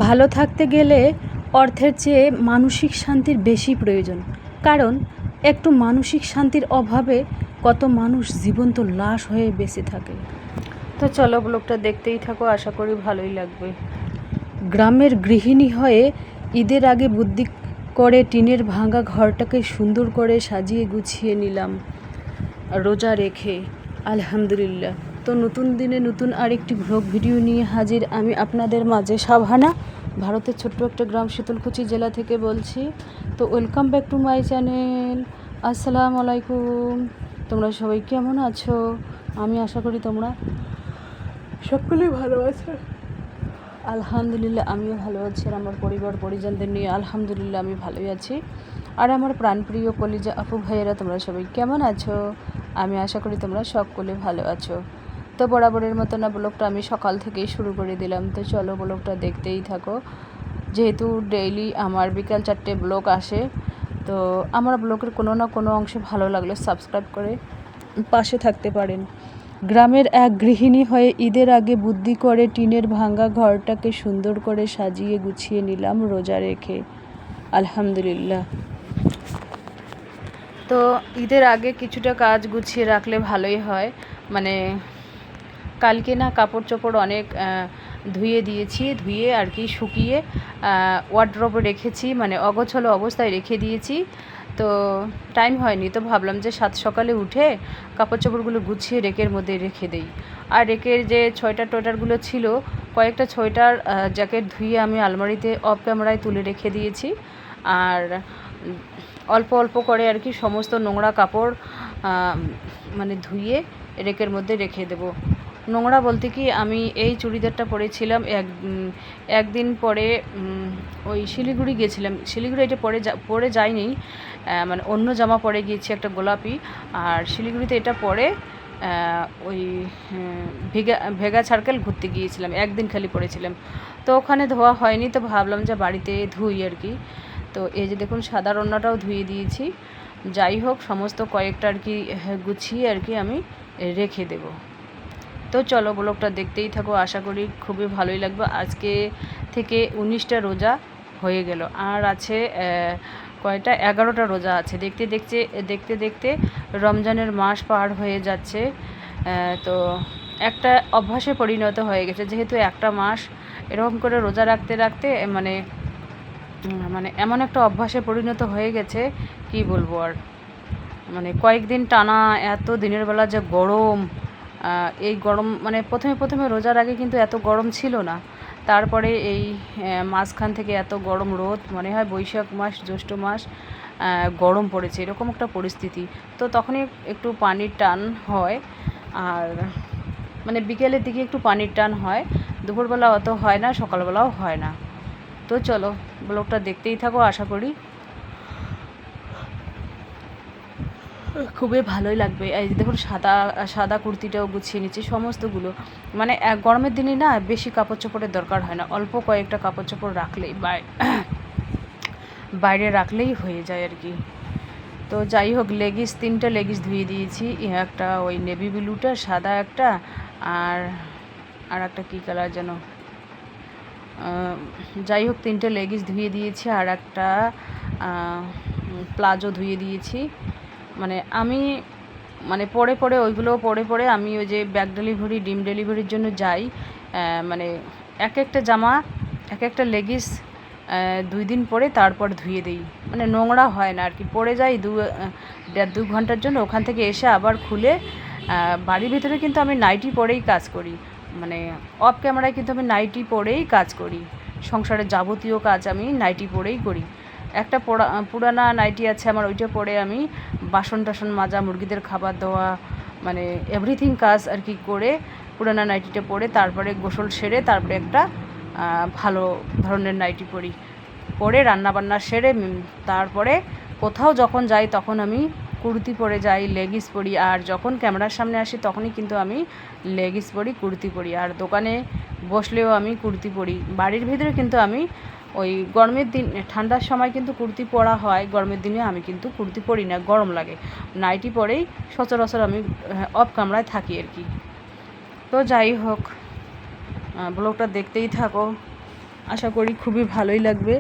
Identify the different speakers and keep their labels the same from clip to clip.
Speaker 1: ভালো থাকতে গেলে অর্থের চেয়ে মানসিক শান্তির বেশি প্রয়োজন। কারণ একটু মানসিক শান্তির অভাবে কত মানুষ জীবন্ত লাশ হয়ে বেঁচে থাকে। তো চলো ব্লগটা দেখতেই থাকো, আশা করি ভালোই লাগবে। গ্রামের গৃহিণী হয়ে ঈদের আগে বুদ্ধি করে টিনের ভাঙা ঘরটাকে সুন্দর করে সাজিয়ে গুছিয়ে নিলাম রোজা রেখে, আলহামদুলিল্লাহ। তো নতুন দিনে নতুন আরেকটি ব্লগ ভিডিও নিয়ে হাজির আমি আপনাদের মাঝে। সাভানা, ভারতের ছোট্ট একটা গ্রাম শীতলকুচি জেলা থেকে বলছি। তো welcome back to my channel. আসসালামু আলাইকুম। তোমরা সবাই কেমন আছো? আমি আশা করি তোমরা সকলেই ভালো আছো। আলহামদুলিল্লাহ আমিও ভালো আছি, আর আমার পরিবার পরিজনদের নিয়ে আলহামদুলিল্লাহ আমি ভালোই আছি। আর আমার প্রাণপ্রিয় কলিজা আপু ভাইয়েরা, তোমরা সবাই কেমন আছো? আমি আশা করি তোমরা সকলে ভালো আছো। তো বরাবরের মতো না, ব্লগটা আমি সকাল থেকেই শুরু করে দিলাম। তো চলো ব্লগটা দেখতেই থাকো। যেহেতু ডেইলি আমার বিকাল 4টে ব্লগ আসে, তো আমার ব্লগের কোনো না কোনো অংশে ভালো লাগলে সাবস্ক্রাইব করে পাশে থাকতে পারেন। গ্রামের এক গৃহিণী হয়ে ঈদের আগে বুদ্ধি করে টিনের ভাঙা ঘরটাকে সুন্দর করে সাজিয়ে গুছিয়ে নিলাম রোজা রেখে, আলহামদুলিল্লাহ। তো ঈদের আগে কিছুটা কাজ গুছিয়ে রাখলে ভালোই হয়। মানে কালকে না কাপড় চোপড় অনেক ধুয়ে দিয়েছি, ধুয়ে আর কি শুকিয়ে ওয়ার্ড্রোবে রেখেছি, মানে অগোছালো অবস্থায় রেখে দিয়েছি। তো টাইম হয়নি, তো ভাবলাম যে সকালে উঠে কাপড় চোপড়গুলো গুছিয়ে রেকের মধ্যে রেখে দেই। আর রেকের যে সোয়েটার টোয়েটারগুলো ছিল, কয়েকটা সোয়েটার জ্যাকেট ধুয়ে আমি আলমারিতে অফ ক্যামেরায় তুলে রেখে দিয়েছি। আর অল্প অল্প করে আর কি সমস্ত নোংরা কাপড় মানে ধুয়ে রেকের মধ্যে রেখে দেবো। নোংরা বলতে কি, আমি এই চুড়িদারটা পরেছিলাম একদিন পরে, ওই শিলিগুড়ি গেছিলাম। শিলিগুড়ি এটা পরে যাইনি, মানে অন্য জামা পরে গিয়েছি একটা গোলাপি। আর শিলিগুড়িতে এটা পরে ওই ভেগা সার্কেল ঘুরতে গিয়েছিলাম, একদিন খালি পরেছিলাম। তো ওখানে ধোয়া হয়নি, তো ভাবলাম যে বাড়িতে ধুই আর কি। তো এই যে দেখুন সাদা ওড়নাটাও ধুয়ে দিয়েছি। যাই হোক, সমস্ত কয়েকটা আর কি গুছিয়ে আর কি আমি রেখে দেব। তো চলো ব্লগটা দেখতেই থাকো, আশা করি খুবই ভালোই লাগবে। আজকে থেকে 19টা রোজা হয়ে গেল, আর আছে কয়টা 11টা রোজা আছে। দেখতে দেখতে রমজানের মাস পার হয়ে যাচ্ছে। তো একটা অভ্যাসে পরিণত হয়ে গেছে, যেহেতু একটা মাস এরকম করে রোজা রাখতে রাখতে মানে এমন একটা অভ্যাসে পরিণত হয়ে গেছে, কি বলবো আর। মানে কয়েকদিন টানা এত দিনের বেলা যে গরম, এই গরম মানে প্রথমে রোজার আগে কিন্তু এত গরম ছিল না। তারপরে এই মাঝখান থেকে এত গরম রোদ, মনে হয় বৈশাখ মাস জ্যৈষ্ঠ মাস গরম পড়েছে, এরকম একটা পরিস্থিতি। তো তখনই একটু পানির টান হয়, আর মানে বিকেলের দিকে একটু পানির টান হয়, দুপুরবেলা অত হয় না, সকালবেলাও হয় না। তো চলো ব্লগটা দেখতেই থাকো, আশা করি খুবই ভালোই লাগবে। এই দেখুন সাদা কুর্তিটাও গুছিয়ে নিচ্ছি সমস্তগুলো। মানে গরমের দিনে না বেশি কাপড় চোপড়ের দরকার হয় না, অল্প কয়েকটা কাপড় চোপড় রাখলেই বাইরে রাখলেই হয়ে যায় আর কি। তো যাই হোক, লেগিস 3টা লেগিস ধুয়ে দিয়েছি, একটা ওই নেভি ব্লুটা, সাদা একটা, আর একটা কী কালার যেন, যাই হোক 3টে লেগিস ধুয়ে দিয়েছি, আর একটা প্লাজো ধুয়ে দিয়েছি। মানে আমি মানে ওইগুলো পরে আমি ওই যে ব্যাগ ডেলিভারি ডিম ডেলিভারির জন্য যাই, মানে এক একটা জামা এক একটা লেগিস 2 দিন পরে তারপর ধুয়ে দিই। মানে নোংরা হয় না আর কি, পরে যাই 1.5-2 ঘন্টার জন্য, ওখান থেকে এসে আবার খুলে বাড়ির ভিতরে কিন্তু আমি নাইটি পরেই কাজ করি। মানে অফ ক্যামেরায় কিন্তু আমি নাইটি পরেই কাজ করি, সংসারের যাবতীয় কাজ আমি নাইটি পরেই করি। একটা পুরানা নাইটি আছে আমার, ওইটা পরে আমি বাসন টাসন মাজা, মুরগিদের খাবার দেওয়া, মানে এভরিথিং কাজ আর কি করে, পুরানা নাইটিটা পরে তারপরে গোসল সেরে তারপরে একটা ভালো ধরনের নাইটি পরে রান্নাবান্না সেরে তারপরে কোথাও যখন যাই তখন আমি কুর্তি পরে যাই, লেগিস পরি। আর যখন ক্যামেরার সামনে আসি তখনই কিন্তু আমি লেগিস পরি, কুর্তি পরি। আর দোকানে বসলেও আমি কুর্তি পরি। বাড়ির ভিতরে কিন্তু আমি ওই গরমের দিন, ঠান্ডার সময় কিন্তু কুর্তি পরা হয়, গরমের দিনে আমি কিন্তু কুর্তি পরি না, গরম লাগে। নাইটি পরেই সচরাচর আমি অফ ক্যামেরায় থাকি আর কি। তো যাই হোক, ব্লগটা দেখতেই থাকো। আশা করি খুবই ভালোই লাগবে।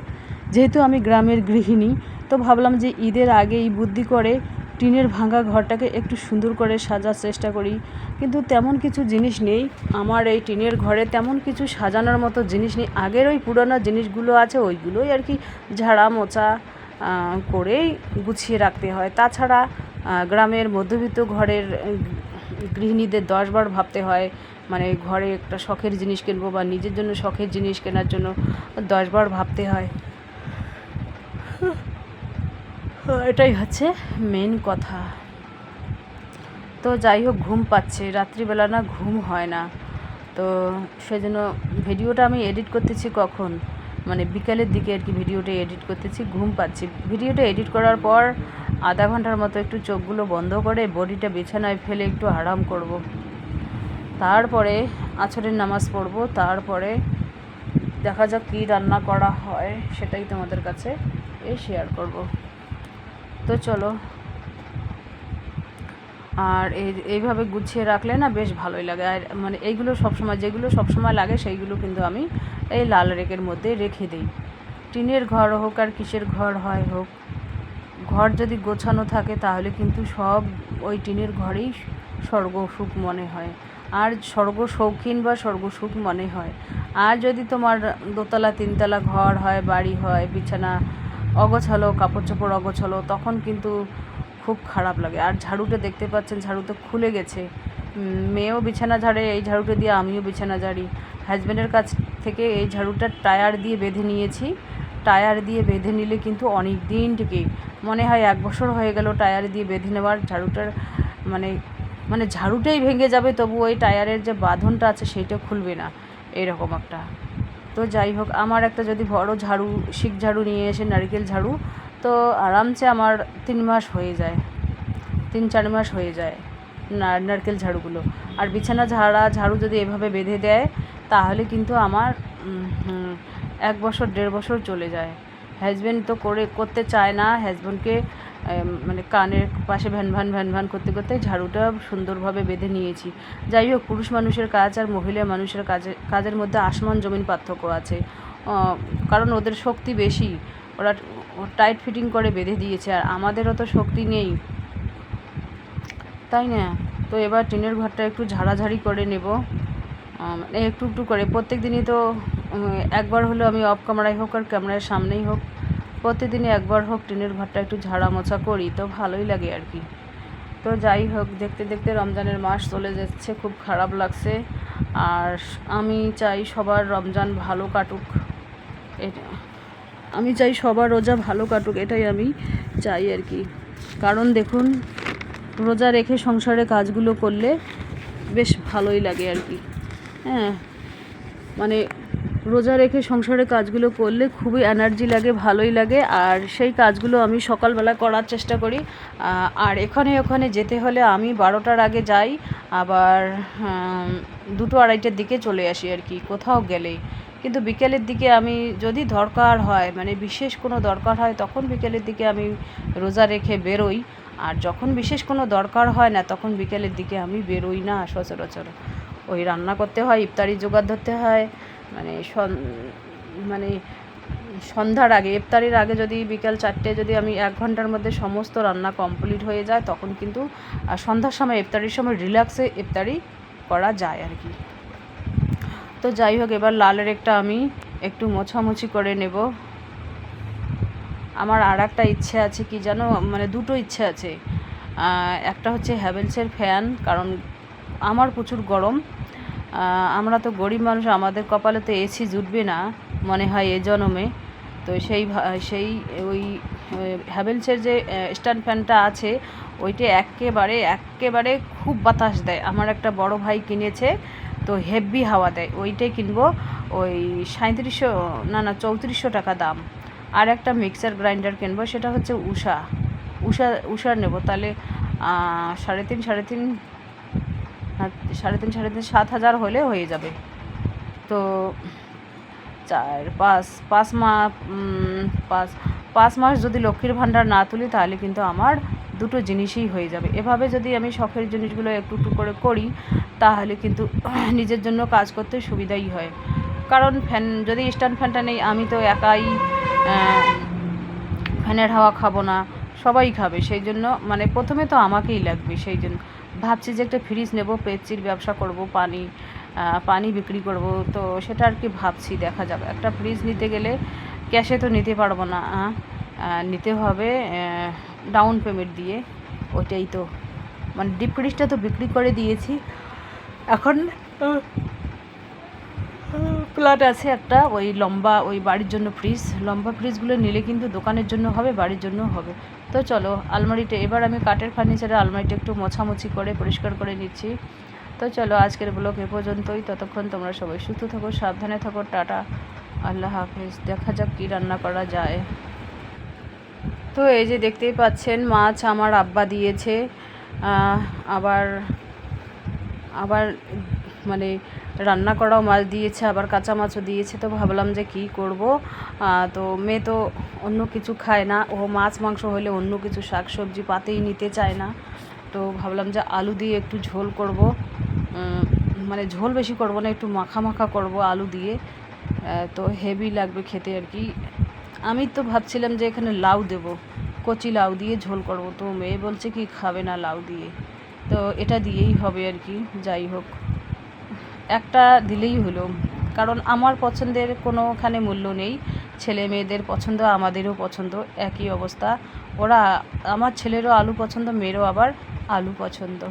Speaker 1: যেহেতু আমি গ্রামের গৃহিণী, তো ভাবলাম যে ঈদের আগে এই বুদ্ধি করে টিনের ভাঙা ঘরটাকে একটু সুন্দর করে সাজার চেষ্টা করি। কিন্তু তেমন কিছু জিনিস নেই আমার এই টিনের ঘরে, তেমন কিছু সাজানোর মতো জিনিস নেই। আগের ওই পুরোনো জিনিসগুলো আছে, ওইগুলোই আর কি ঝাড়া মোছা করেই গুছিয়ে রাখতে হয়। তাছাড়া গ্রামের মধ্যবিত্ত ঘরের গৃহিণীদের 10বার ভাবতে হয়, মানে ঘরে একটা শখের জিনিস কিনবো বা নিজের জন্য শখের জিনিস কেনার জন্য 10বার ভাবতে হয়। এটাই হচ্ছে মেন কথা। তো যাই হোক, ঘুম পাচ্ছে, রাত্রিবেলা না ঘুম হয় না, তো সেজন্য ভিডিওটা আমি এডিট করতেছি কখন, মানে বিকালের দিকে আর কি ভিডিওটা এডিট করতেছি, ঘুম পাচ্ছি। ভিডিওটা এডিট করার পর আধা ঘন্টার মতো একটু চোখগুলো বন্ধ করে বডিটা বিছানায় ফেলে একটু আরাম করব। তারপরে আছরের নামাজ পড়ব, তারপরে দেখা যাক কী রান্না করা হয়, সেটাই তোমাদের কাছে শেয়ার করব। তো চলো, আর এইভাবে গুছিয়ে রাখলে না বেশ ভালোই লাগে। আর মানে এইগুলো সবসময়, যেগুলো সবসময় লাগে সেইগুলো কিন্তু আমি এই লাল রেকের মধ্যে রেখে দিই। টিনের ঘর হোক আর কিসের ঘর হয় হোক, ঘর যদি গোছানো থাকে তাহলে কিন্তু সব ওই টিনের ঘরেই স্বর্গ সুখ মনে হয়, আর স্বর্গ শৌখিন বা স্বর্গ সুখ মনে হয়। আর যদি তোমার দোতলা তিনতলা ঘর হয়, বাড়ি হয়, বিছানা অগোছালো, কাপড় চোপড় অগোছালো, তখন কিন্তু খুব খারাপ লাগে। আর ঝাড়ুটা দেখতে পাচ্ছেন, ঝাড়ু তো খুলে গেছে। মেয়েও বিছানা ঝাড়ে এই ঝাড়ুটা দিয়ে, আমিও বিছানা ঝাড়ি। হাজব্যান্ডের কাছ থেকে এই ঝাড়ুটা টায়ার দিয়ে বেঁধে নিয়েছি। টায়ার দিয়ে বেঁধে নিলে কিন্তু অনেক দিন টিকে, মনে হয় 1 বছর হয়ে গেল টায়ার দিয়ে বেঁধে নেওয়ার। ঝাড়ুটার মানে মানে ঝাড়ুটাই ভেঙে যাবে, তবু ওই টায়ারের যে বাঁধনটা আছে সেইটা খুলবে না, এরকম একটা। তো যাই হোক, আমার একটা যদি বড় ঝাড়ু, শিক ঝাড়ু নিয়ে এসে, নারকেল ঝাড়ু, তো আরামসে আমার 3 মাস হয়ে যায়, 3-4 মাস হয়ে যায় নারকেল ঝাড়ুগুলো। আর বিছানা ঝাড়ু যদি এভাবে বেঁধে দেয় তাহলে কিন্তু আমার 1 বছর 1.5 বছর চলে যায়। হাজব্যান্ড তো করতে চায় না। হাজব্যান্ডকে মানে কানের পাশে ভ্যান ভ্যান করতে করতে ঝাড়ুটা সুন্দরভাবে বেঁধে নিয়েছি। যাই হোক, পুরুষ মানুষের কাজ আর মহিলা মানুষের কাজের মধ্যে আসমান জমিন পার্থক্য আছে। কারণ ওদের শক্তি বেশি, ওরা টাইট ফিটিং করে বেঁধে দিয়েছে, আর আমাদেরও তো শক্তি নেই, তাই না? তো এবার টিনের ঘরটা একটু ঝাড়াঝাড়ি করে নেব, একটু একটু করে। প্রত্যেক দিনই তো একবার হলেও আমি অফ ক্যামেরায় হোক আর ক্যামেরার সামনেই হোক, প্রতিদিনই একবার হোক টিনের ঘরটা একটু ঝাড়া মোছা করি, তো ভালোই লাগে আর কি। তো যাই হোক, দেখতে দেখতে রমজানের মাস চলে যাচ্ছে, খুব খারাপ লাগছে। আর আমি চাই সবার রমজান ভালো কাটুক, আমি চাই সবার রোজা ভালো কাটুক, এটাই আমি চাই আর কি। কারণ দেখুন, রোজা রেখে সংসারে কাজগুলো করলে বেশ ভালোই লাগে আর কি। হ্যাঁ, মানে রোজা রেখে সংসারে কাজগুলো করলে খুবই এনার্জি লাগে, ভালোই লাগে। আর সেই কাজগুলো আমি সকালবেলা করার চেষ্টা করি। আর এখানে ওখানে যেতে হলে আমি 12টার আগে যাই, আবার 2-2:30টার দিকে চলে আসি আর কি, কোথাও গেলেই। কিন্তু বিকেলের দিকে আমি যদি দরকার হয়, মানে বিশেষ কোনো দরকার হয়, তখন বিকেলের দিকে আমি রোজা রেখে বেরোই। আর যখন বিশেষ কোনো দরকার হয় না, তখন বিকেলের দিকে আমি বেরোই না সচরাচর। ওই রান্না করতে হয়, ইফতারি জোগাড় ধরতে হয়, মানে সন্ধ্যার আগে, ইফতারির আগে যদি বিকেল 4টে যদি আমি 1 ঘন্টার মধ্যে সমস্ত রান্না কমপ্লিট হয়ে যায়, তখন কিন্তু সন্ধ্যার সময়, ইফতারির সময় রিল্যাক্সে ইফতারি করা যায় আর কি। তো যাই হোক, এবার লালের একটা আমি একটু মোছামুছি করে নেব। আমার আর একটা ইচ্ছে আছে, কি জানো, মানে 2টো ইচ্ছে আছে। একটা হচ্ছে হ্যাভেলসের ফ্যান, কারণ আমার প্রচুর গরম। আমরা তো গরিব মানুষ, আমাদের কপালে তো এসি জুটবে না মনে হয় এ জন্মে। তো সেই ওই হ্যাভেলসের যে স্ট্যান্ড ফ্যানটা আছে, ওইটা একেবারে খুব বাতাস দেয়। আমার একটা বড় ভাই কিনেছে, তো হেভি হাওয়া দেয়, ওইটাই কিনবো। ওই 3400 টাকা দাম। আর একটা মিক্সার গ্রাইন্ডার কিনবো, সেটা হচ্ছে উষার নেব। তাহলে 3.5 7,000 হলে হয়ে যাবে। তো 5 মাস যদি লক্ষ্মীর ভাণ্ডার না তুলি, তাহলে কিন্তু আমার 2টো জিনিসই হয়ে যাবে। এভাবে যদি আমি শখের জিনিসগুলো একটু একটু করে করি, তাহলে কিন্তু নিজের জন্য কাজ করতে সুবিধাই হয়। কারণ ফ্যান যদি স্ট্যান্ড ফ্যানটা নেই আমি তো একাই ফ্যানের হাওয়া খাবো না, সবাই খাবে, সেই জন্য মানে প্রথমে তো আমাকেই লাগবে। সেই জন্য ভাবছি যে একটা ফ্রিজ নেব, পেপসির ব্যবসা করব, পানি বিক্রি করব, তো সেটা আর কি ভাবছি, দেখা যাবে। একটা ফ্রিজ নিতে গেলে ক্যাশে তো নিতে পারবো না, নিতে হবে ডাউন পেমেন্ট দিয়ে। ওইটাই তো মানে ডিপ ফ্রিজটা তো বিক্রি করে দিয়েছি, এখন প্লট আছে একটা ওই লম্বা, ওই বাড়ির জন্য ফ্রিজ, লম্বা ফ্রিজগুলো নিলে কিন্তু দোকানের জন্য হবে, বাড়ির জন্য হবে। তো চলো আলমারিটা, এবার আমি কাঠের ফার্নিচারের আলমারিটা একটু মোছামুছি করে পরিষ্কার করে নিচ্ছি। তো চলো আজকের ব্লগ এ পর্যন্তই। ততক্ষণ তোমরা সবাই সুস্থ থাকো, সাবধানে থাকো, টাটা, আল্লাহ হাফেজ। দেখা যাক কী রান্না করা যায়। তো এই যে দেখতেই পাচ্ছেন মাছ আমার আব্বা দিয়েছে, আবার আবার মানে রান্না করাও মাছ দিয়েছে, আবার কাঁচা মাছও দিয়েছে। তো ভাবলাম যে কী করব, তো মেয়ে তো অন্য কিছু খায় না, ও মাছ মাংস হলে অন্য কিছু শাক সবজি পাতেই নিতে চায় না। তো ভাবলাম যে আলু দিয়ে একটু ঝোল করব, মানে ঝোল বেশি করব না, একটু মাখা মাখা করব আলু দিয়ে, তো হেভি লাগবে খেতে আর কি। আমি তো ভাবছিলাম যে এখানে লাউ দেব, কচি লাউ দিয়ে ঝোল করব, তো মেয়ে বলছে কি খাবে না লাউ দিয়ে, তো এটা দিয়েই হবে আর কি। যাই হোক, একটা দিলেই হলো, কারণ আমার পছন্দের কোনোখানে মূল্য নেই, ছেলে মেয়েদের পছন্দ আমাদেরও পছন্দ একই অবস্থা। ওরা, আমার ছেলেরও আলু পছন্দ, মেয়েরও আবার আলু পছন্দ।